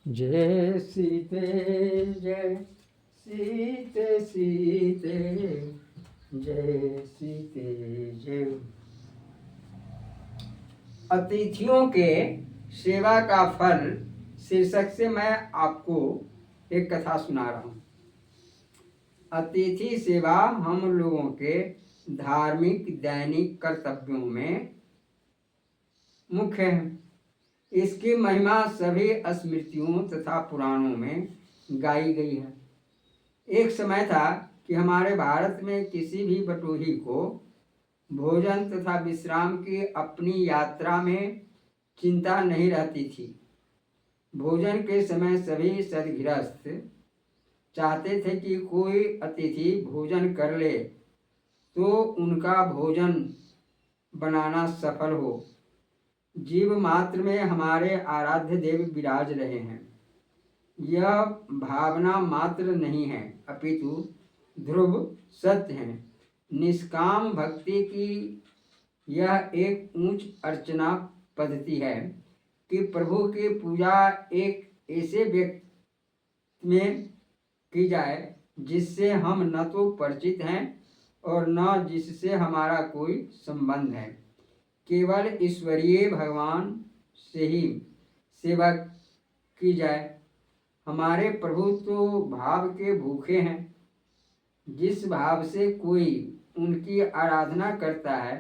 जय सीते जय सीते सीते जय सीते जय। अतिथियों के सेवा का फल शीर्षक से मैं आपको एक कथा सुना रहा हूँ। अतिथि सेवा हम लोगों के धार्मिक दैनिक कर्तव्यों में मुख्य है। इसकी महिमा सभी स्मृतियों तथा पुराणों में गाई गई है। एक समय था कि हमारे भारत में किसी भी बटोही को भोजन तथा विश्राम की अपनी यात्रा में चिंता नहीं रहती थी। भोजन के समय सभी सदगृहस्थ चाहते थे कि कोई अतिथि भोजन कर ले तो उनका भोजन बनाना सफल हो। जीव मात्र में हमारे आराध्य देव विराज रहे हैं। यह भावना मात्र नहीं है अपितु ध्रुव सत्य है। निष्काम भक्ति की यह एक ऊंच अर्चना पद्धति है कि प्रभु की पूजा एक ऐसे व्यक्ति में की जाए जिससे हम न तो परिचित हैं और न जिससे हमारा कोई संबंध है। केवल ईश्वरीय भगवान से ही सेवा की जाए। हमारे प्रभु तो भाव के भूखे हैं। जिस भाव से कोई उनकी आराधना करता है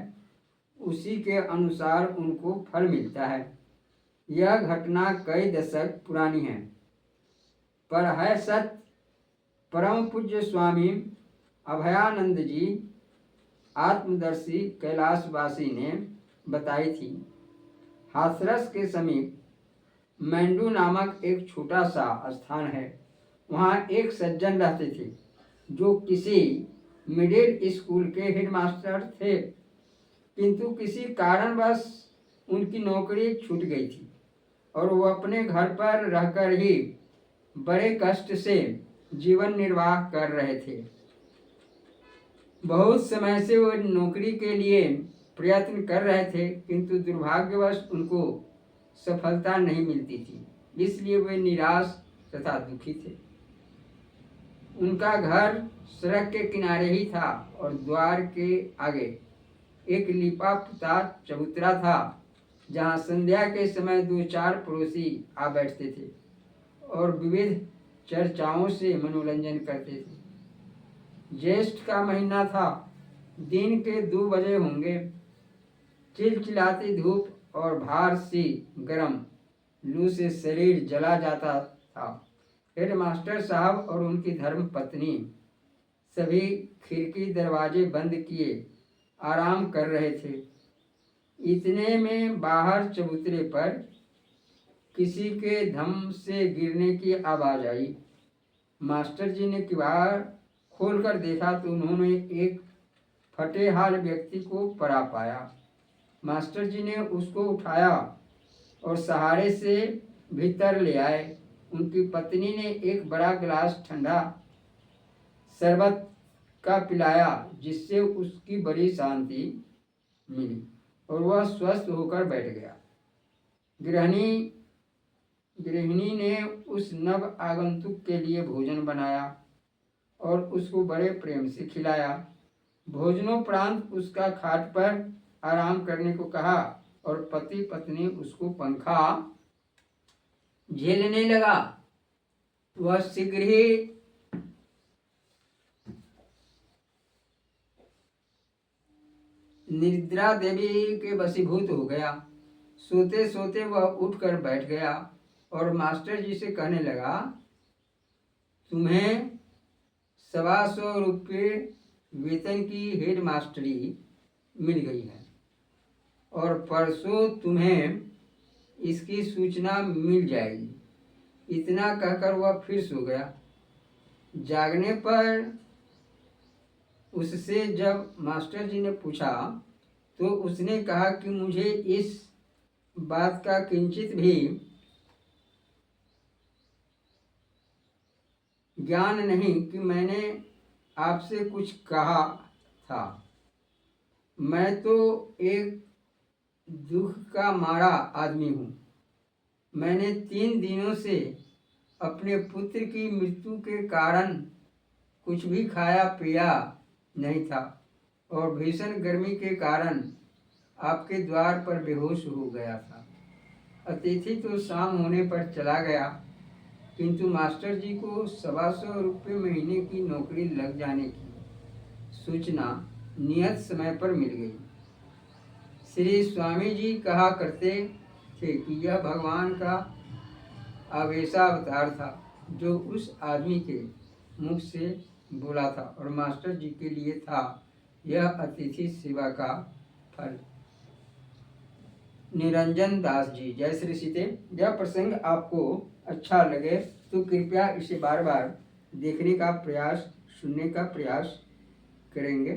उसी के अनुसार उनको फल मिलता है। यह घटना कई दशक पुरानी है पर है सत्य। परम पूज्य स्वामी अभयानंद जी आत्मदर्शी कैलाशवासी ने बताई थी। हाथरस के समीप मैंडू नामक एक छोटा सा स्थान है। वहाँ एक सज्जन रहते थे जो किसी मिडिल स्कूल के हेडमास्टर थे, किंतु किसी कारणवश उनकी नौकरी छूट गई थी और वो अपने घर पर रहकर ही बड़े कष्ट से जीवन निर्वाह कर रहे थे। बहुत समय से वो नौकरी के लिए प्रयत्न कर रहे थे किंतु दुर्भाग्यवश उनको सफलता नहीं मिलती थी, इसलिए वे निराश तथा दुखी थे। उनका घर सड़क के किनारे ही था और द्वार के आगे एक लिपा पुता चबूतरा था जहाँ संध्या के समय 2-4 पड़ोसी आ बैठते थे और विविध चर्चाओं से मनोरंजन करते थे। ज्येष्ठ का महीना था। दिन के 2 बजे होंगे। चिलचिलाती धूप और भार सी गर्म लू से शरीर जला जाता था। हेडमास्टर साहब और उनकी धर्म पत्नी सभी खिड़की दरवाजे बंद किए आराम कर रहे थे। इतने में बाहर चबूतरे पर किसी के धम से गिरने की आवाज आई। मास्टर जी ने किवाड़ खोलकर देखा तो उन्होंने एक फटे हाल व्यक्ति को पड़ा पाया। मास्टर जी ने उसको उठाया और सहारे से भीतर ले आए। उनकी पत्नी ने एक बड़ा गिलास ठंडा शरबत का पिलाया जिससे उसकी बड़ी शांति मिली और वह स्वस्थ होकर बैठ गया। गृहिणी ने उस नव आगंतुक के लिए भोजन बनाया और उसको बड़े प्रेम से खिलाया। भोजनोपरांत उसका खाट पर आराम करने को कहा और पति पत्नी उसको पंखा झेलने लगा। वह शीघ्र ही निद्रा देवी के वशीभूत हो गया। सोते सोते वह उठकर बैठ गया और मास्टर जी से कहने लगा, तुम्हें 125 रुपये वेतन की हेड मास्टरी मिल गई है और परसों तुम्हें इसकी सूचना मिल जाएगी। इतना कहकर वह फिर सो गया। जागने पर उससे जब मास्टर जी ने पूछा तो उसने कहा कि मुझे इस बात का किंचित भी ज्ञान नहीं कि मैंने आपसे कुछ कहा था। मैं तो एक दुख का मारा आदमी हूँ। मैंने 3 दिनों से अपने पुत्र की मृत्यु के कारण कुछ भी खाया पिया नहीं था और भीषण गर्मी के कारण आपके द्वार पर बेहोश हो गया था। अतिथि तो शाम होने पर चला गया, किंतु मास्टर जी को 125 रुपये महीने की नौकरी लग जाने की सूचना नियत समय पर मिल गई। श्री स्वामी जी कहा करते थे कि यह भगवान का आवेशावतार था जो उस आदमी के मुख से बोला था और मास्टर जी के लिए था यह अतिथि सेवा का फल। निरंजन दास जी। जय श्री सीते। यह प्रसंग आपको अच्छा लगे तो कृपया इसे बार बार देखने का प्रयास, सुनने का प्रयास करेंगे।